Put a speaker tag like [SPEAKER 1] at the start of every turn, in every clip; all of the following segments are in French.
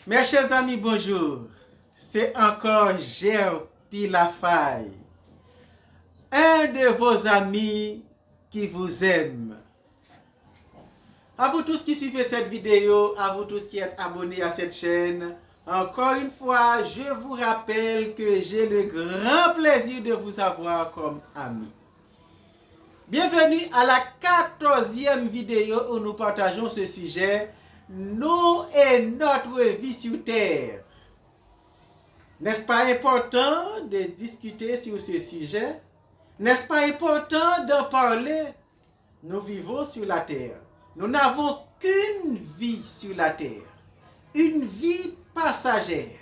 [SPEAKER 1] Mes chers amis, bonjour. C'est encore Gerpi Lafaille, un de vos amis qui vous aime. À vous tous qui suivez cette vidéo, à vous tous qui êtes abonnés à cette chaîne, encore une fois, je vous rappelle que j'ai le grand plaisir de vous avoir comme ami. Bienvenue à la 14e vidéo où nous partageons ce sujet, nous et notre vie sur Terre. N'est-ce pas important de discuter sur ce sujet? N'est-ce pas important d'en parler? Nous vivons sur la terre. Nous n'avons qu'une vie sur la terre. Une vie passagère.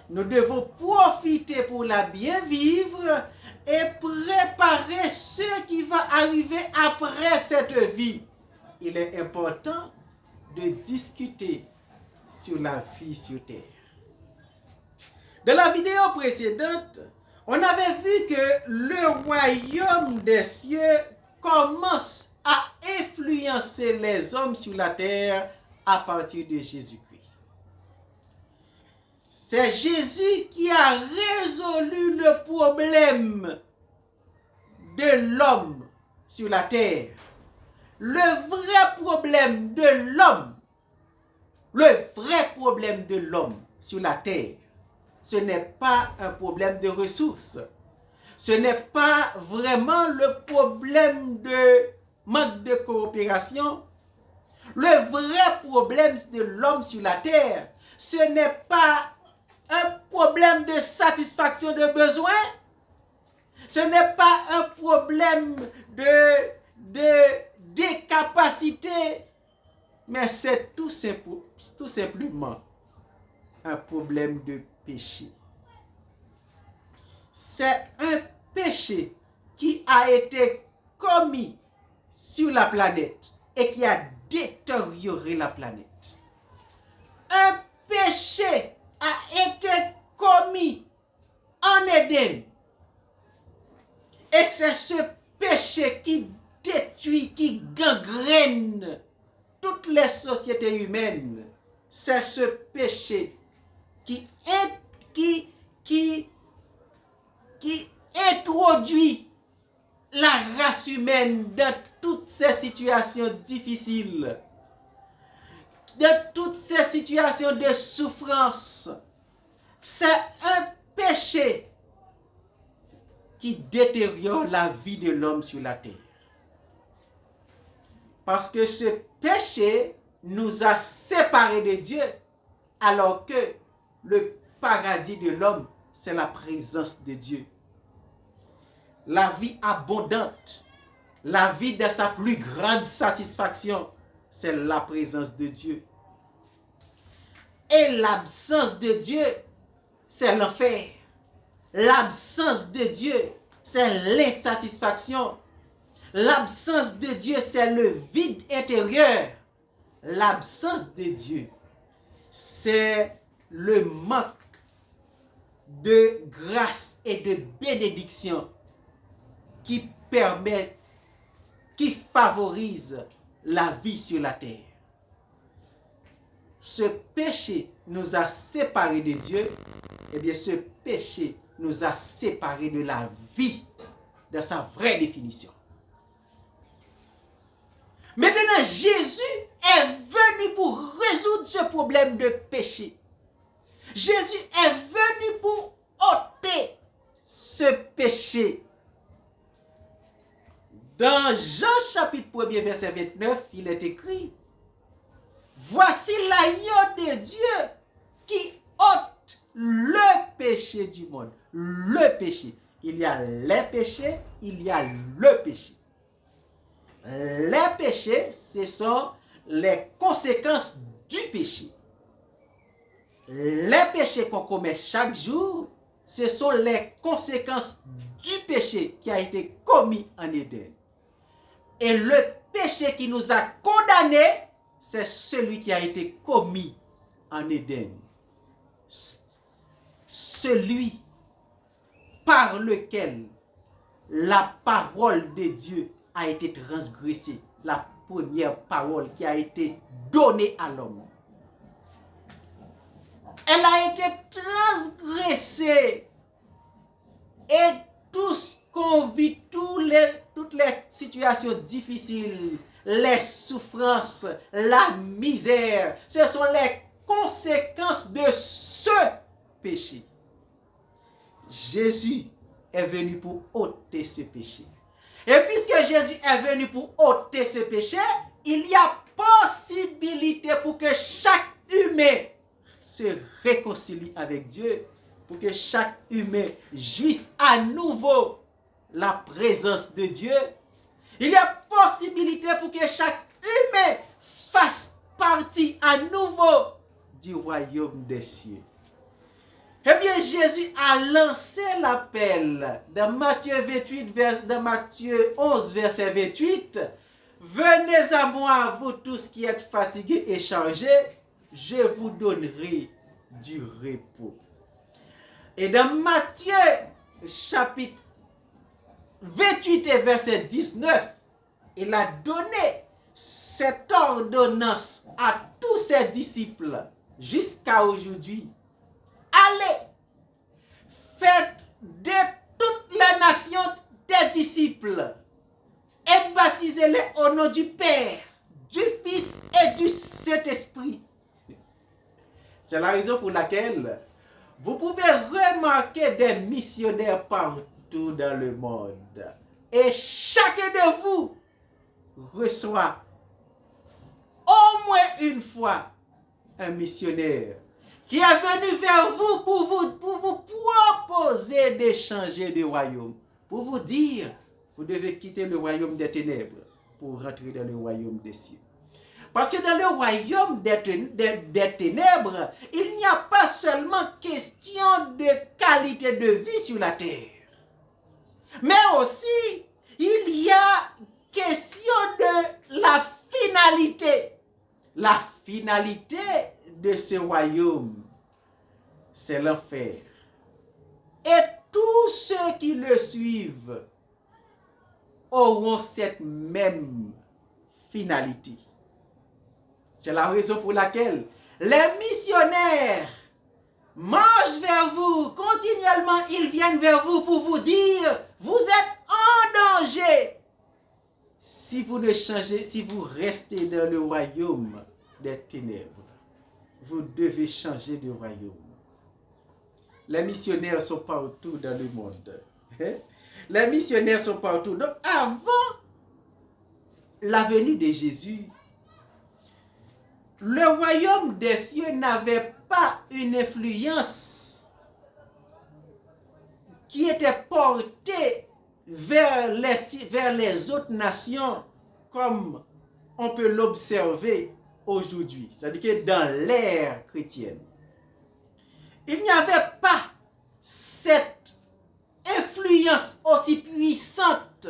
[SPEAKER 1] Nous devons profiter pour la bien vivre et préparer ce qui va arriver après cette vie. Il est important de discuter sur la vie sur terre. Dans la vidéo précédente, on avait vu que le royaume des cieux commence à influencer les hommes sur la terre à partir de Jésus-Christ. C'est Jésus qui a résolu le problème de l'homme sur la terre. Le vrai problème de l'homme sur la terre, ce n'est pas un problème de ressources. Ce n'est pas vraiment le problème de manque de coopération. Le vrai problème de l'homme sur la terre, ce n'est pas un problème de satisfaction de besoins. Ce n'est pas un problème d'incapacité, mais c'est tout simplement un problème de péché. C'est un péché qui a été commis sur la planète et qui a détérioré la planète. Un péché a été commis en Éden. Et c'est ce péché qui détruit, qui gangrène toutes les sociétés humaines. C'est ce péché qui introduit la race humaine dans toutes ces situations difficiles, dans toutes ces situations de souffrance. C'est un péché qui détériore la vie de l'homme sur la terre. Parce que ce péché nous a séparés de Dieu, alors que le paradis de l'homme, c'est la présence de Dieu. La vie abondante, la vie de sa plus grande satisfaction, c'est la présence de Dieu. Et l'absence de Dieu, c'est l'enfer. L'absence de Dieu, c'est l'insatisfaction. L'absence de Dieu, c'est le vide intérieur. L'absence de Dieu, c'est le manque de grâce et de bénédiction qui permet, qui favorise la vie sur la terre. Ce péché nous a séparés de Dieu, et bien ce péché nous a séparés de la vie dans sa vraie définition. Maintenant, Jésus est venu pour résoudre ce problème de péché. Jésus est venu pour ôter ce péché. Dans Jean chapitre 1er verset 29, il est écrit: voici l'agneau de Dieu qui ôte le péché du monde. Le péché. Il y a les péchés, il y a le péché. Les péchés, ce sont les conséquences du péché. Les péchés qu'on commet chaque jour, ce sont les conséquences du péché qui a été commis en Éden. Et le péché qui nous a condamnés, c'est celui qui a été commis en Éden. Celui par lequel la parole de Dieu a été transgressée. La première parole qui a été donnée à l'homme. Elle a été transgressée. Et tout ce qu'on vit, toutes les situations difficiles, les souffrances, la misère, ce sont les conséquences de ce péché. Jésus est venu pour ôter ce péché. Et puisque Jésus est venu pour ôter ce péché, il y a possibilité pour que chaque humain se réconcilie avec Dieu, pour que chaque humain jouisse à nouveau la présence de Dieu. Il y a possibilité pour que chaque humain fasse partie à nouveau du royaume des cieux. Eh bien, Jésus a lancé l'appel dans Matthieu 11, verset 28. Venez à moi, vous tous qui êtes fatigués et chargés, je vous donnerai du repos. Et dans Matthieu, chapitre 28 et verset 19, il a donné cette ordonnance à tous ses disciples jusqu'à aujourd'hui. Allez, faites de toutes les nations des disciples et baptisez-les au nom du Père, du Fils et du Saint-Esprit. C'est la raison pour laquelle vous pouvez remarquer des missionnaires partout dans le monde. Et chacun de vous reçoit au moins une fois un missionnaire qui est venu vers vous pour vous proposer d'échanger de royaume, pour vous dire, vous devez quitter le royaume des ténèbres pour rentrer dans le royaume des cieux. Parce que dans le royaume des ténèbres, il n'y a pas seulement question de qualité de vie sur la terre, mais aussi il y a question de la finalité. La finalité de ce royaume, c'est l'enfer. Et tous ceux qui le suivent auront cette même finalité. C'est la raison pour laquelle les missionnaires marchent vers vous. Continuellement, ils viennent vers vous pour vous dire, vous êtes en danger. Si vous ne changez, si vous restez dans le royaume des ténèbres, vous devez changer de royaume. Les missionnaires sont partout dans le monde. Les missionnaires sont partout. Donc, avant la venue de Jésus, le royaume des cieux n'avait pas une influence qui était portée vers les autres nations comme on peut l'observer aujourd'hui. C'est-à-dire que dans l'ère chrétienne, il n'y avait pas cette influence aussi puissante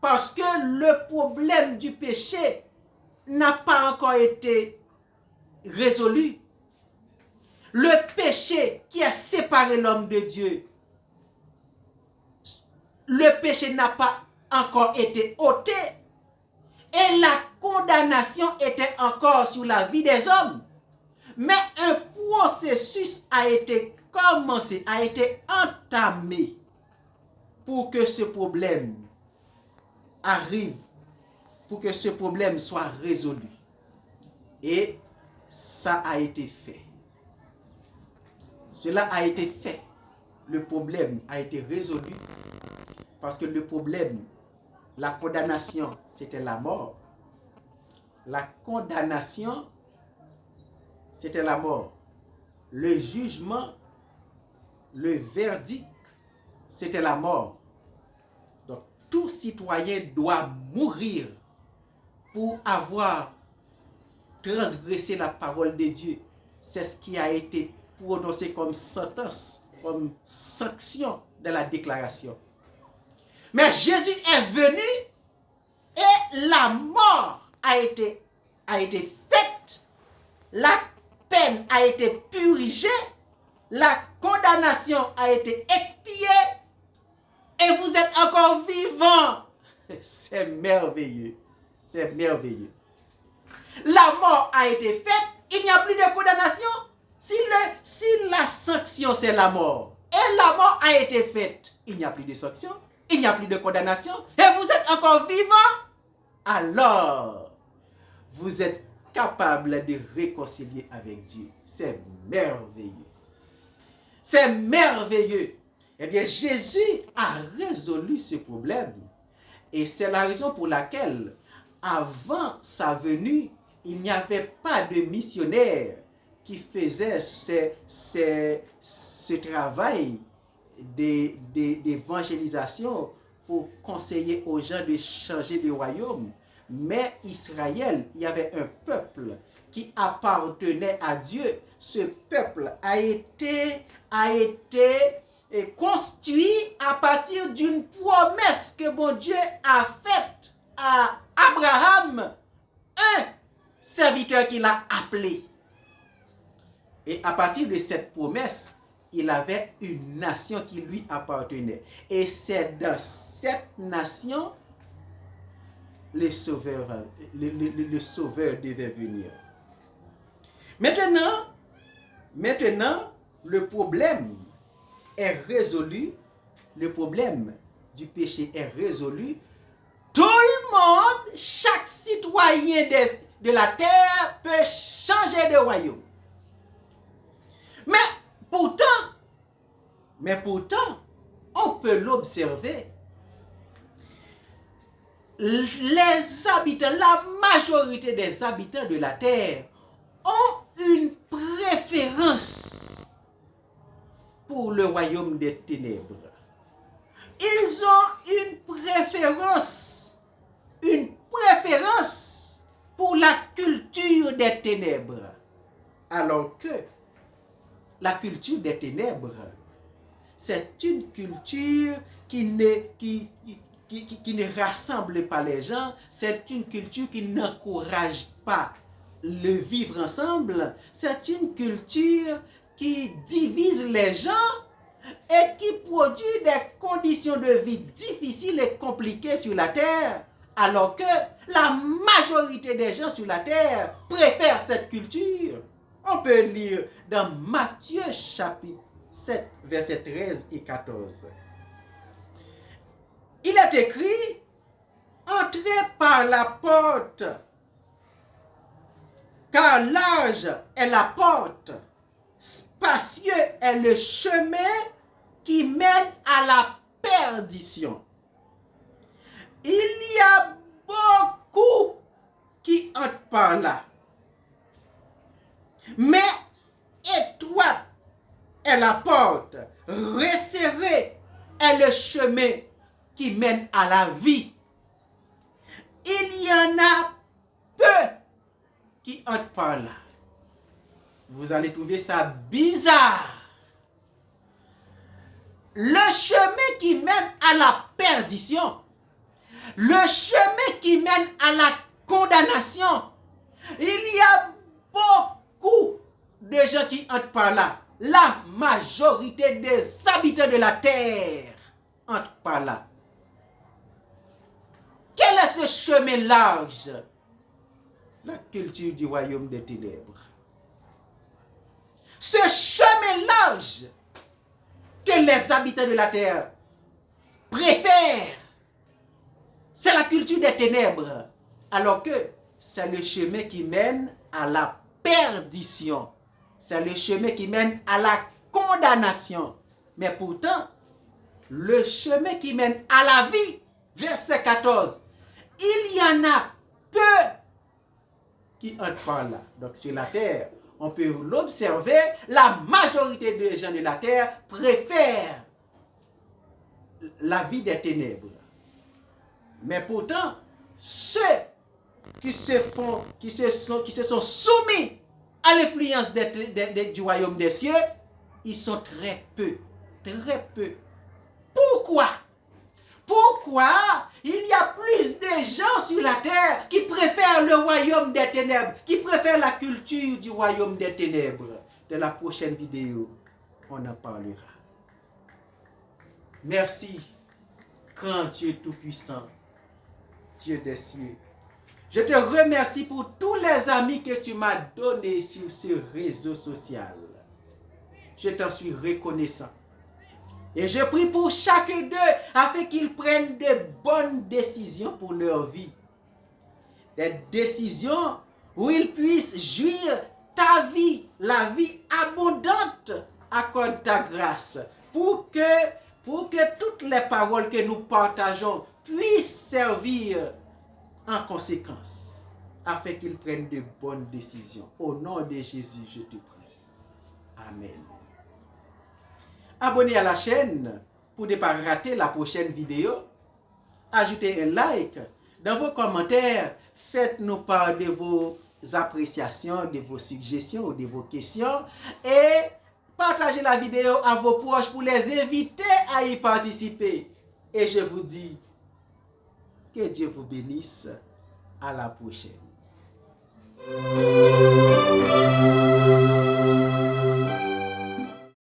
[SPEAKER 1] parce que le problème du péché n'a pas encore été résolu. Le péché qui a séparé l'homme de Dieu, le péché n'a pas encore été ôté et la condamnation était encore sur la vie des hommes. Mais un processus a été commencé, a été entamé pour que ce problème arrive, pour que ce problème soit résolu. Et ça a été fait. Cela a été fait. Le problème a été résolu parce que le problème, la condamnation, c'était la mort. La condamnation, c'était la mort. Le jugement, le verdict, c'était la mort. Donc, tout citoyen doit mourir pour avoir transgressé la parole de Dieu. C'est ce qui a été prononcé comme sentence, comme sanction de la déclaration. Mais Jésus est venu et la mort a été faite, la peine a été purgée, la condamnation a été expiée et vous êtes encore vivant. C'est merveilleux. C'est merveilleux. La mort a été faite, il n'y a plus de condamnation. Si la sanction c'est la mort, et la mort a été faite, il n'y a plus de sanction, il n'y a plus de condamnation, et vous êtes encore vivant, alors vous êtes capable de réconcilier avec Dieu. C'est merveilleux. C'est merveilleux. Eh bien, Jésus a résolu ce problème. Et c'est la raison pour laquelle, avant sa venue, il n'y avait pas de missionnaire qui faisait ce travail d'évangélisation pour conseiller aux gens de changer de royaume. Mais Israël, il y avait un peuple qui appartenait à Dieu. Ce peuple a été construit à partir d'une promesse que bon Dieu a faite à Abraham, un serviteur qu'il a appelé. Et à partir de cette promesse, il avait une nation qui lui appartenait. Et c'est dans cette nation le sauveur devait venir. Maintenant, le problème est résolu. Le problème du péché est résolu. Tout le monde, chaque citoyen de la terre peut changer de royaume. Mais pourtant, on peut l'observer. Les habitants, la majorité des habitants de la terre ont une préférence pour le royaume des ténèbres. Ils ont une préférence pour la culture des ténèbres. Alors que la culture des ténèbres, c'est une culture qui ne rassemble pas les gens, c'est une culture qui n'encourage pas le vivre ensemble, c'est une culture qui divise les gens et qui produit des conditions de vie difficiles et compliquées sur la terre, alors que la majorité des gens sur la terre préfèrent cette culture. On peut lire dans Matthieu chapitre 7, versets 13 et 14. Il est écrit, entrez par la porte, car large est la porte, spacieux est le chemin qui mène à la perdition. Il y a beaucoup qui entrent par là. Mais étroite est la porte, resserré est le chemin qui mène à la vie. Il y en a peu qui entrent par là. Vous allez trouver ça bizarre. Le chemin qui mène à la perdition, le chemin qui mène à la condamnation, il y a beaucoup de gens qui entrent par là. La majorité des habitants de la terre entrent par là. Quel est ce chemin large? La culture du royaume des ténèbres. Ce chemin large que les habitants de la terre préfèrent, c'est la culture des ténèbres, alors que c'est le chemin qui mène à la perdition. C'est le chemin qui mène à la condamnation. Mais pourtant, le chemin qui mène à la vie, verset 14, il y en a peu qui entrent par là. Donc sur la terre, on peut l'observer, la majorité des gens de la terre préfèrent la vie des ténèbres. Mais pourtant, ceux qui se sont soumis à l'influence du royaume des cieux, ils sont très peu. Très peu. Pourquoi? Pourquoi il y a plus de gens sur la terre qui préfèrent le royaume des ténèbres, qui préfèrent la culture du royaume des ténèbres? Dans la prochaine vidéo, on en parlera. Merci, grand Dieu Tout-Puissant, Dieu des cieux. Je te remercie pour tous les amis que tu m'as donnés sur ce réseau social. je t'en suis reconnaissant. Et je prie pour chacun d'eux afin qu'ils prennent de bonnes décisions pour leur vie. Des décisions où ils puissent jouir ta vie, la vie abondante. Accorde ta grâce pour que toutes les paroles que nous partageons puissent servir en conséquence, afin qu'ils prennent de bonnes décisions. Au nom de Jésus, je te prie. Amen. Abonnez à la chaîne pour ne pas rater la prochaine vidéo. Ajoutez un like. Dans vos commentaires, faites-nous part de vos appréciations, de vos suggestions ou de vos questions. Et partagez la vidéo à vos proches pour les inviter à y participer. Et je vous dis que Dieu vous bénisse. À la prochaine.